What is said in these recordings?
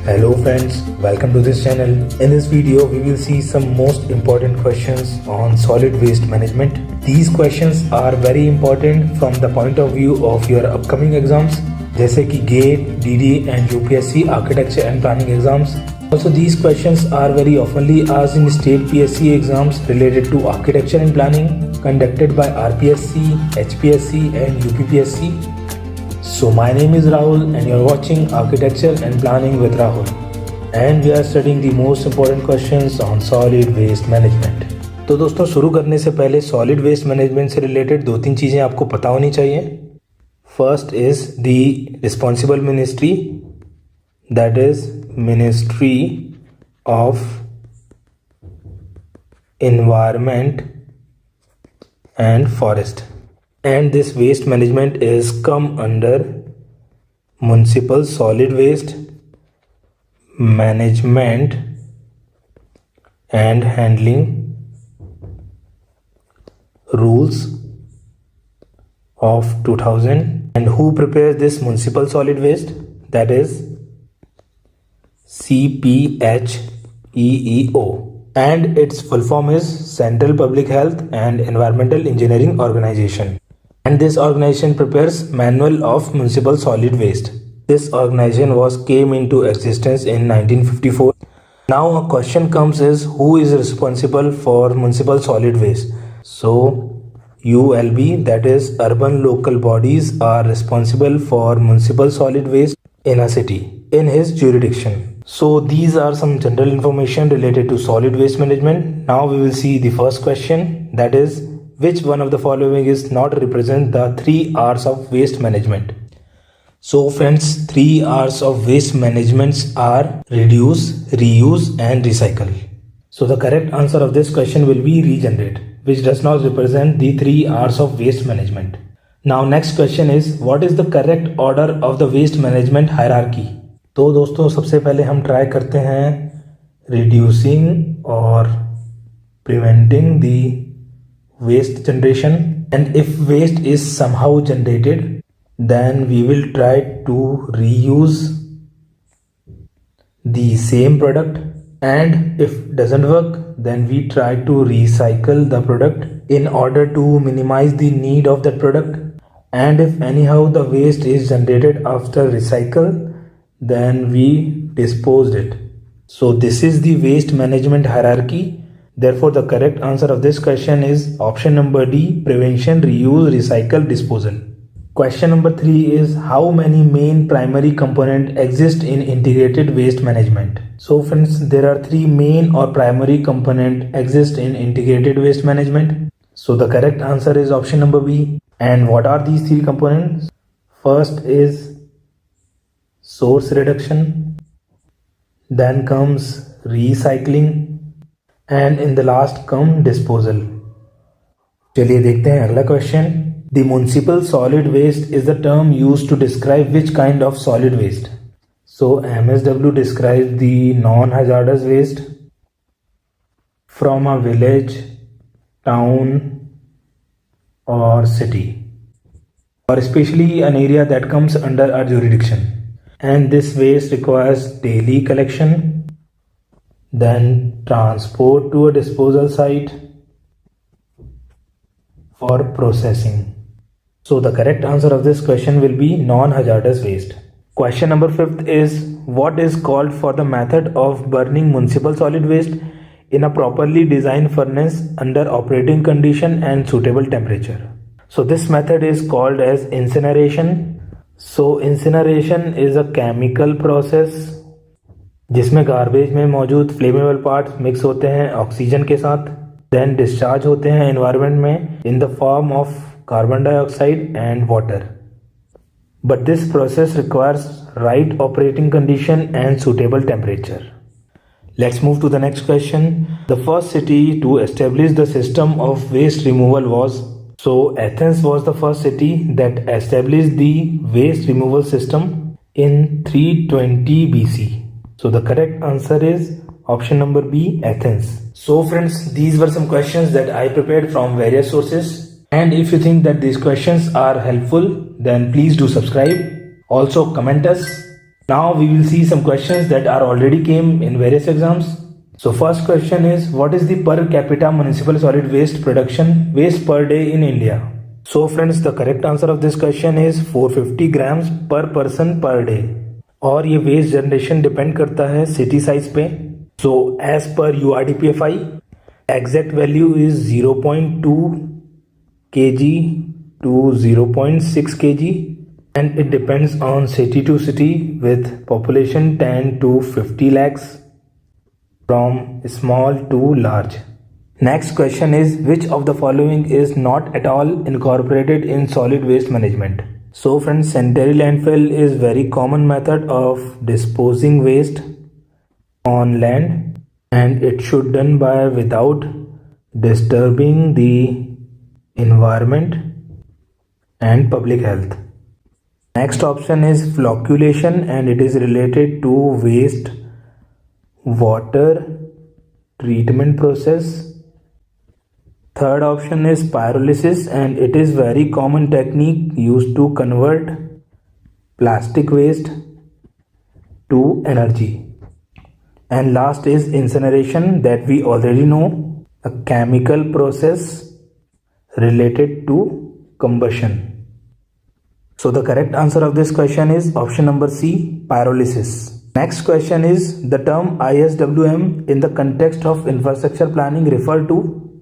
Hello friends, welcome to this channel. In this video, we will see some most important questions on solid waste management. These questions are very important from the point of view of your upcoming exams, जैसे कि GATE, DD and UPSC Architecture and Planning exams. Also, these questions are very oftenly asked in state PSC exams related to architecture and planning conducted by RPSC, HPSC and UPPSC. So my name is Rahul and you are watching Architecture and Planning with Rahul. And we are studying the most important questions on solid waste management. तो दोस्तों शुरू करने से पहले solid waste management से related 2-3 चीज़ें आपको पता होनी चाहिए. First is the responsible ministry, that is ministry of environment and forest. And this waste management is come under municipal solid waste management and handling rules of 2000. And who prepares this municipal solid waste? That is CPHEEO. And its full form is Central Public Health and Environmental Engineering Organization. And this organization prepares manual of municipal solid waste. This organization came into existence in 1954. Now a question comes is who is responsible for municipal solid waste? So ULB, that is urban local bodies, are responsible for municipal solid waste in a city in his jurisdiction. So these are some general information related to solid waste management. Now we will see the first question, that is which one of the following is not represent the 3 R's of waste management? So friends, 3 R's of waste management are reduce, reuse and recycle. So the correct answer of this question will be regenerate, which does not represent the 3 R's of waste management. Now next question is what is the correct order of the waste management hierarchy? तो दोस्तों सबसे पहले हम try करते हैं reducing और preventing the waste generation, and if waste is somehow generated then we will try to reuse the same product, and if doesn't work then we try to recycle the product in order to minimize the need of that product, and if anyhow the waste is generated after recycle then we disposed it. So this is the waste management hierarchy. Therefore, the correct answer of this question is option number D, prevention, reuse, recycle, disposal. Question number 3 is how many main primary components exist in integrated waste management? So friends, there are 3 main or primary components exist in integrated waste management. So the correct answer is option number B. And what are these 3 components? First is source reduction, then comes recycling, and in the last come disposal. चलिए देखते हैं अगला question. The municipal solid waste is the term used to describe which kind of solid waste? So MSW describes the non-hazardous waste from a village, town or city, or especially an area that comes under our jurisdiction. And this waste requires daily collection, then transport to a disposal site for processing. So the correct answer of this question will be non-hazardous waste. Question number 5 is what is called for the method of burning municipal solid waste in a properly designed furnace under operating condition and suitable temperature? So this method is called as incineration. So incineration is a chemical process जिसमें garbage में मौजूद flammable parts mix होते हैं oxygen के साथ, then discharge होते हैं environment में in the form of carbon dioxide and water. But this process requires right operating condition and suitable temperature. Let's move to the next question. The first city to establish the system of waste removal was. So Athens was the first city that establish the waste removal system in 320 BC. So the correct answer is option number B, Athens. So friends, these were some questions that I prepared from various sources. And if you think that these questions are helpful, then please do subscribe. Also comment us Now we will see some questions that are already came in various exams. So first question is, what is the per capita municipal solid waste production waste per day in India? So friends, the correct answer of this question is 450 grams per person per day. और ये waste generation depend करता है city size पे. So as per URDPFI exact value is 0.2 kg to 0.6 kg and it depends on city to city with population 10 to 50 lakhs from small to large. Next question is, which of the following is not at all incorporated in solid waste management? So friends, sanitary landfill is very common method of disposing waste on land and it should done by without disturbing the environment and public health. Next option is flocculation and it is related to waste water treatment process. Third option is pyrolysis and it is very common technique used to convert plastic waste to energy. And last is incineration, that we already know, a chemical process related to combustion. So the correct answer of this question is option number C, pyrolysis. Next question is, the term ISWM in the context of infrastructure planning refer to?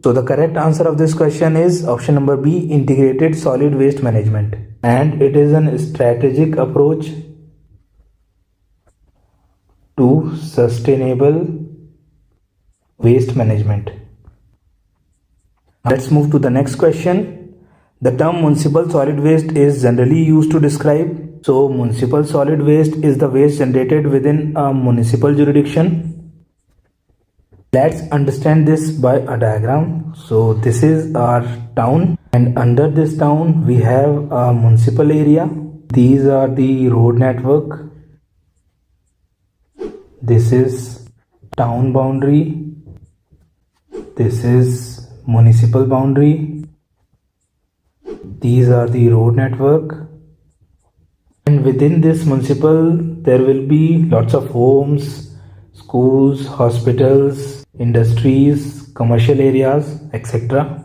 So the correct answer of this question is option number B, integrated solid waste management. And it is a strategic approach to sustainable waste management. Let's move to the next question. The term municipal solid waste is generally used to describe. So municipal solid waste is the waste generated within a municipal jurisdiction. Let's understand this by a diagram. So this is our town and under this town we have a municipal area. These are the road network. This is town boundary. This is municipal boundary. These are the road network. And within this municipal there will be lots of homes, schools, hospitals, industries, commercial areas, etc.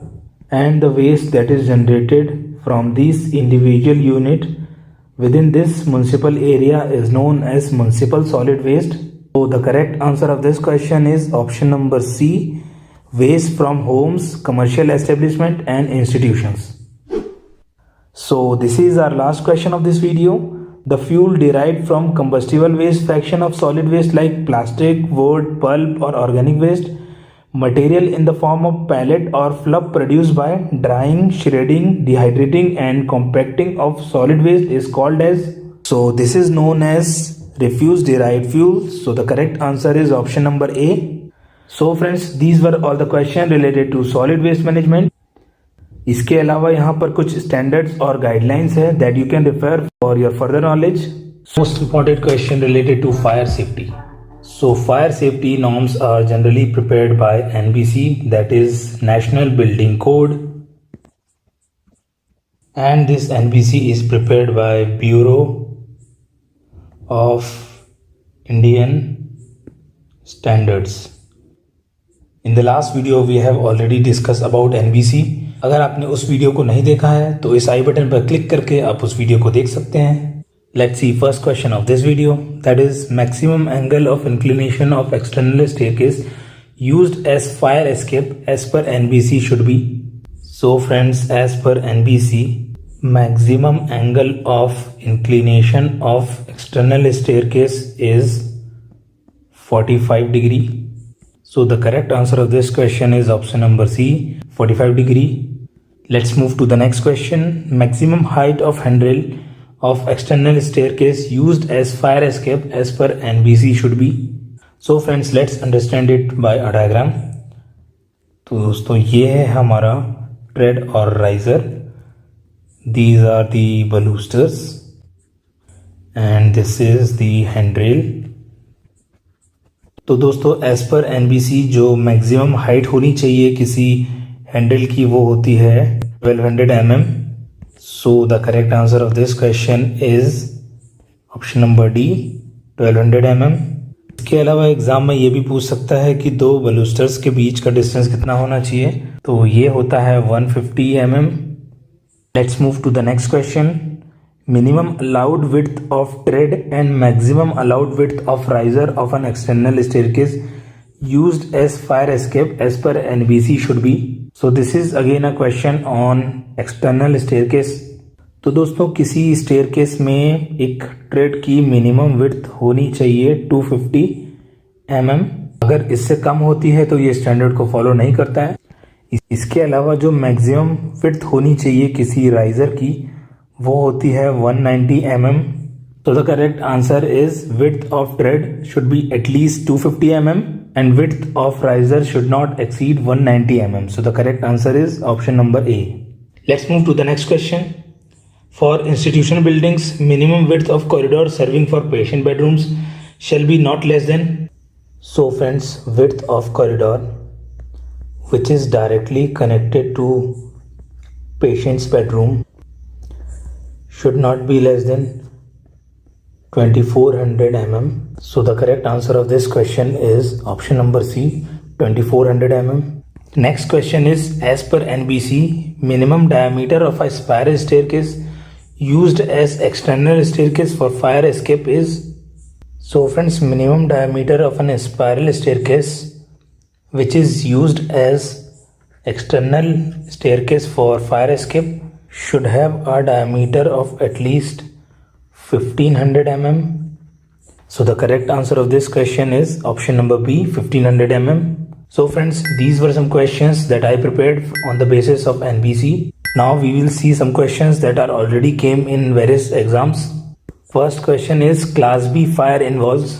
And the waste that is generated from these individual unit within this municipal area is known as municipal solid waste. So the correct answer of this question is option number C, waste from homes, commercial establishment and institutions. So this is our last question of this video. The fuel derived from combustible waste fraction of solid waste like plastic, wood, pulp or organic waste, material in the form of pellet or fluff produced by drying, shredding, dehydrating and compacting of solid waste is called as? So this is known as refuse derived fuel. So the correct answer is option number A. So friends, these were all the questions related to solid waste management. इसके अलावा यहाँ पर कुछ standards और guidelines है that you can refer for your further knowledge. Most important question related to fire safety. So fire safety norms are generally prepared by NBC, that is national building code, and this NBC is prepared by bureau of Indian standards. In the last video we have already discussed about NBC. अगर आपने उस video को नहीं देखा है तो इस आई button पर क्लिक करके आप उस वीडियो को देख सकते हैं. Let's see first question of this video, that is maximum angle of inclination of external staircase used as fire escape as per NBC should be. So friends, as per NBC, maximum angle of inclination of external staircase is 45 degree. So the correct answer of this question is option number C, 45 degree. Let's move to the next question. Maximum height of handrail of external staircase used as fire escape as per NBC should be. So friends, let's understand it by a diagram. तो दोस्तों ये है हमारा trade और riser. These are the balusters and this is the handrail. तो दोस्तों as per NBC जो maximum height होनी चाहिए किसी हैंडल की वो होती है 1200 mm. So the correct answer of this question is option number D, 1200 mm। इसके अलावा एग्जाम में ये भी पूछ सकता है कि दो बलूस्टर्स के बीच का डिस्टेंस कितना होना चाहिए, तो ये होता है 150 mm। Let's move to the next question. Minimum allowed width of tread and maximum allowed width of riser of an external staircase used as fire escape as per NBC should be। So this is again a question on external staircase। तो दोस्तों किसी staircase में एक trade की minimum width होनी चाहिए 250 mm। अगर इससे कम होती है तो ये स्टैंडर्ड को फॉलो नहीं करता है। इसके अलावा जो मैक्सिमम विड्थ होनी चाहिए किसी राइजर की वो होती है 190 mm। So the correct answer is width of tread should be at least 250 mm and width of riser should not exceed 190 mm. So the correct answer is option number A. Let's move to the next question. For institutional buildings, minimum width of corridor serving for patient bedrooms shall be not less than. So friends, width of corridor which is directly connected to patient's bedroom should not be less than 2400 mm. So the correct answer of this question is option number C, 2400 mm. Next question is, as per NBC, minimum diameter of a spiral staircase used as external staircase for fire escape is. So friends, minimum diameter of an spiral staircase which is used as external staircase for fire escape should have a diameter of at least 1500 mm. So the correct answer of this question is option number B, 1500 mm. So friends, these were some questions that I prepared on the basis of NBC. Now we will see some questions that are already came in various exams. First question is class B fire involves.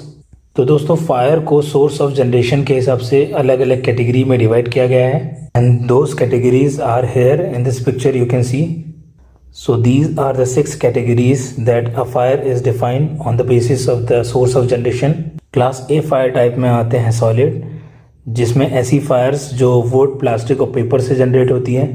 तो दोस्तों fire को source of generation के हिसाब से अलग अलग category में divide किया गया है and those categories are here in this picture you can see. So these are the 6 categories that a fire is defined on the basis of the source of generation. Class A fire type में आते हैं solid, जिसमें ऐसी fires जो wood, plastic और paper से generate होती हैं।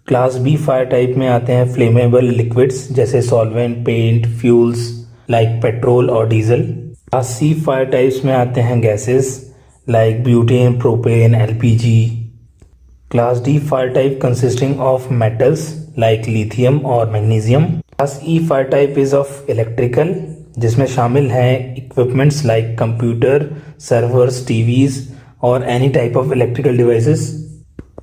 क्लास B फायर टाइप में आते हैं फ्लेमेबल लिक्विड्स जैसे solvent, paint, fuels like petrol और diesel. Class C fire types में आते हैं gases like butane, propane, LPG। Class D fire type consisting of metals like lithium और magnesium। Class E fire type is of electrical, जिसमें शामिल हैं equipments like computer, servers, TVs और any type of electrical devices।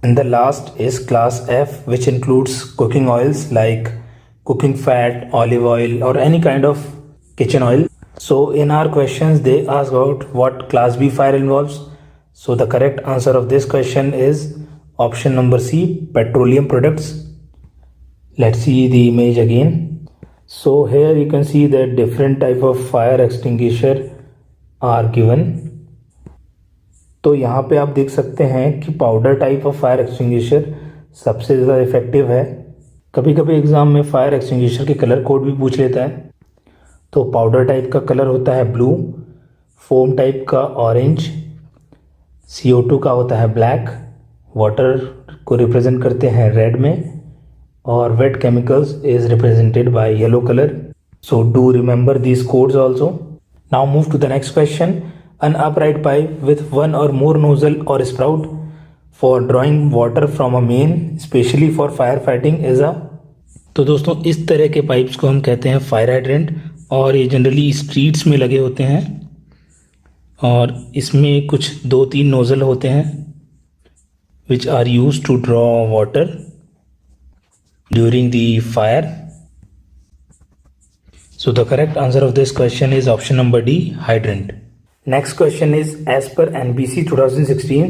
And the last is class F, which includes cooking oils like cooking fat, olive oil or any kind of kitchen oil। So in our questions they ask about what class B fire involves. So the correct answer of this question is option number C, petroleum products। Let's see the image again. So here you can see that different type of fire extinguisher are given। तो यहाँ पे आप देख सकते हैं कि powder type of fire extinguisher सबसे ज़्यादा इफेक्टिव है। कभी कभी एग्जाम में फायर एक्सटिंग्विशर के कलर कोड भी पूछ लेता है। तो पाउडर टाइप का कलर होता है ब्लू, फोम टाइप का ऑरेंज, CO2 का होता है ब्लैक, वाटर को रिप्रेजेंट करते हैं रेड में और wet chemicals is represented by yellow color। So do remember these codes also। Now move to the next question। An upright pipe with one or more nozzle or sprout for drawing water from a main especially for firefighting is a। तो दोस्तों इस तरह के pipes को हम कहते हैं fire hydrant और ये जनरली स्ट्रीट्स में लगे होते हैं और इसमें कुछ 2-3 नोजल होते हैं which are used to draw water during the fire। So the correct answer of this question is option number D, hydrant। Next question is, as per NBC 2016,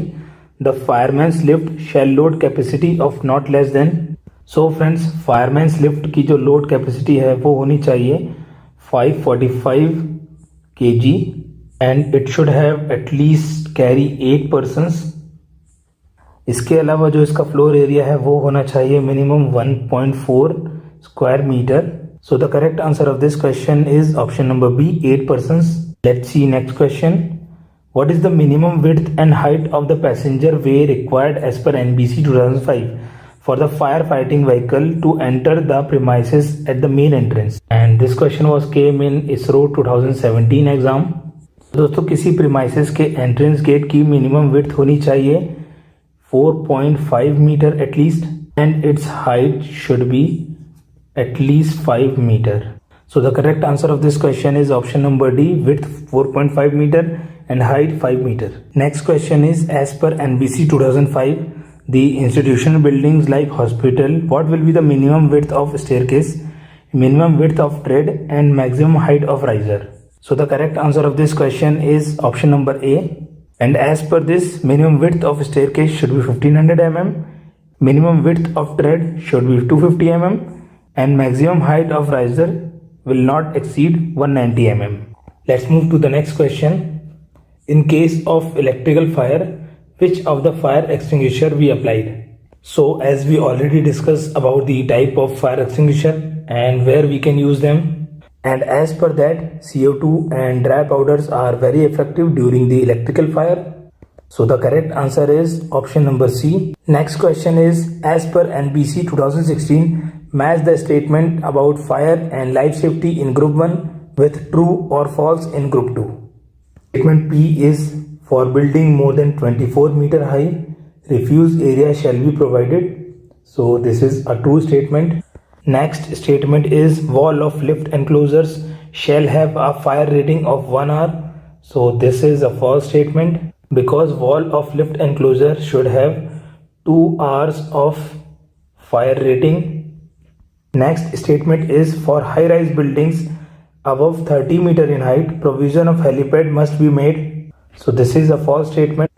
the fireman's lift shall load capacity of not less than। So friends, fireman's lift की जो load capacity है वो होनी चाहिए 545 kg and it should have at least carry 8 persons। इसके अलावा जो इसका फ्लोर एरिया है वो होना चाहिए minimum 1.4 square metre. So the correct answer of this question is option number B, 8 persons। Let's see next question. What is the minimum width and height of the passenger way required as per NBC 2005 for the firefighting vehicle to enter the premises at the main entrance. And this question was came in ISRO 2017 exam. दोस्तों किसी premises के entrance gate की minimum width होनी चाहिए 4.5 metre at least and its height should be at least 5 meter. So the correct answer of this question is option number D, width 4.5 meter and height 5 meter. Next question is, as per NBC 2005, the institutional buildings like hospital, what will be the minimum width of staircase, minimum width of tread and maximum height of riser? So the correct answer of this question is option number A. And as per this, minimum width of staircase should be 1500 mm, minimum width of tread should be 250 mm and maximum height of riser will not exceed 190 mm. Let's move to the next question. In case of electrical fire, which of the fire extinguisher we applied? So as we already discussed about the type of fire extinguisher and where we can use them, and as per that, CO2 and dry powders are very effective during the electrical fire. So the correct answer is option number C. Next question is, as per NBC 2016, match the statement about fire and life safety in group 1 with true or false in group 2. Statement P is, for building more than 24 meter high, refuse area shall be provided. So this is a true statement. Next statement is, wall of lift enclosures shall have a fire rating of 1 hour. So this is a false statement because wall of lift enclosure should have 2 hours of fire rating. Next statement is, for high-rise buildings above 30 meter in height, provision of helipad must be made. So this is a false statement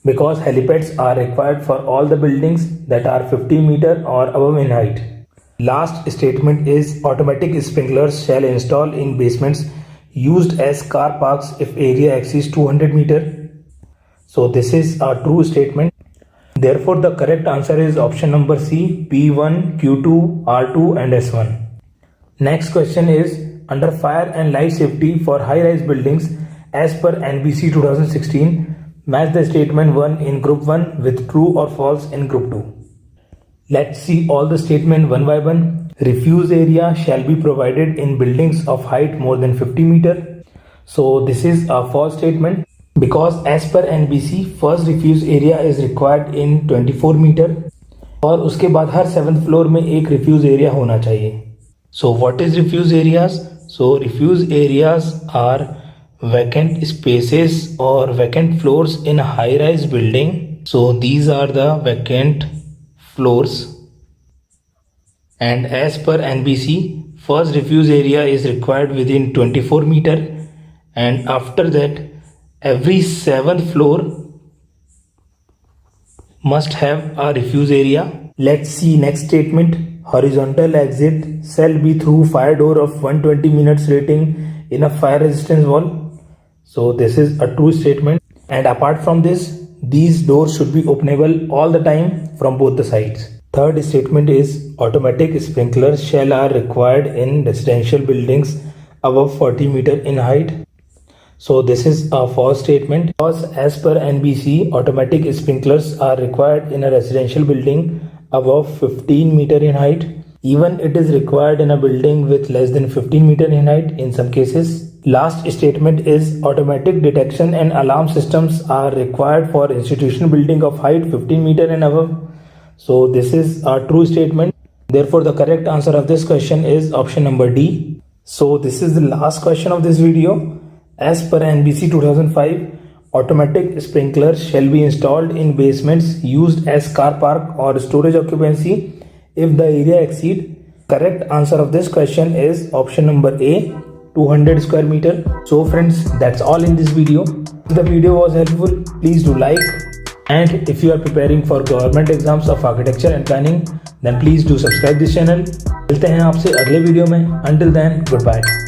because helipads are required for all the buildings that are 50 meter or above in height. Last statement is, automatic sprinklers shall install in basements used as car parks if area exceeds 200 meter. So this is a true statement. Therefore the correct answer is option number C, P1, Q2, R2 and S1. Next question is, under fire and life safety for high-rise buildings, as per NBC 2016, match the statement 1 in group 1 with true or false in group 2. Let's see all the statement one by one. Refuse area shall be provided in buildings of height more than 50 meter. So this is a false statement because as per NBC, first refuse area is required in 24 meter और उसके बाद हर 7th floor में एक refuse area होना चाहिए. So what is refuse areas? So refuse areas are vacant spaces or vacant floors in a high-rise building. So these are the vacant floors. And as per NBC, first refuse area is required within 24 meter and after that every 7th floor must have a refuse area. Let's see next statement. Horizontal exit shall be through fire door of 120 minutes rating in a fire resistance wall. So this is a true statement. And apart from this, these doors should be openable all the time from both the sides. Third statement is, automatic sprinklers shall are required in residential buildings above 40 meter in height. So this is a false statement because as per NBC, automatic sprinklers are required in a residential building above 15 meter in height. Even it is required in a building with less than 15 meter in height in some cases. Last statement is, automatic detection and alarm systems are required for institutional building of height 15 meter and above. So this is a true statement. Therefore the correct answer of this question is option number D. So this is the last question of this video. As per NBC 2005, automatic sprinklers shall be installed in basements used as car park or storage occupancy if the area exceed. Correct answer of this question is option number A, 200 square meter. So friends, that's all in this video. If the video was helpful, please do like. And if you are preparing for government exams of architecture and planning, then please do subscribe this channel. मिलते हैं आपसे अगले video में. Until then, goodbye.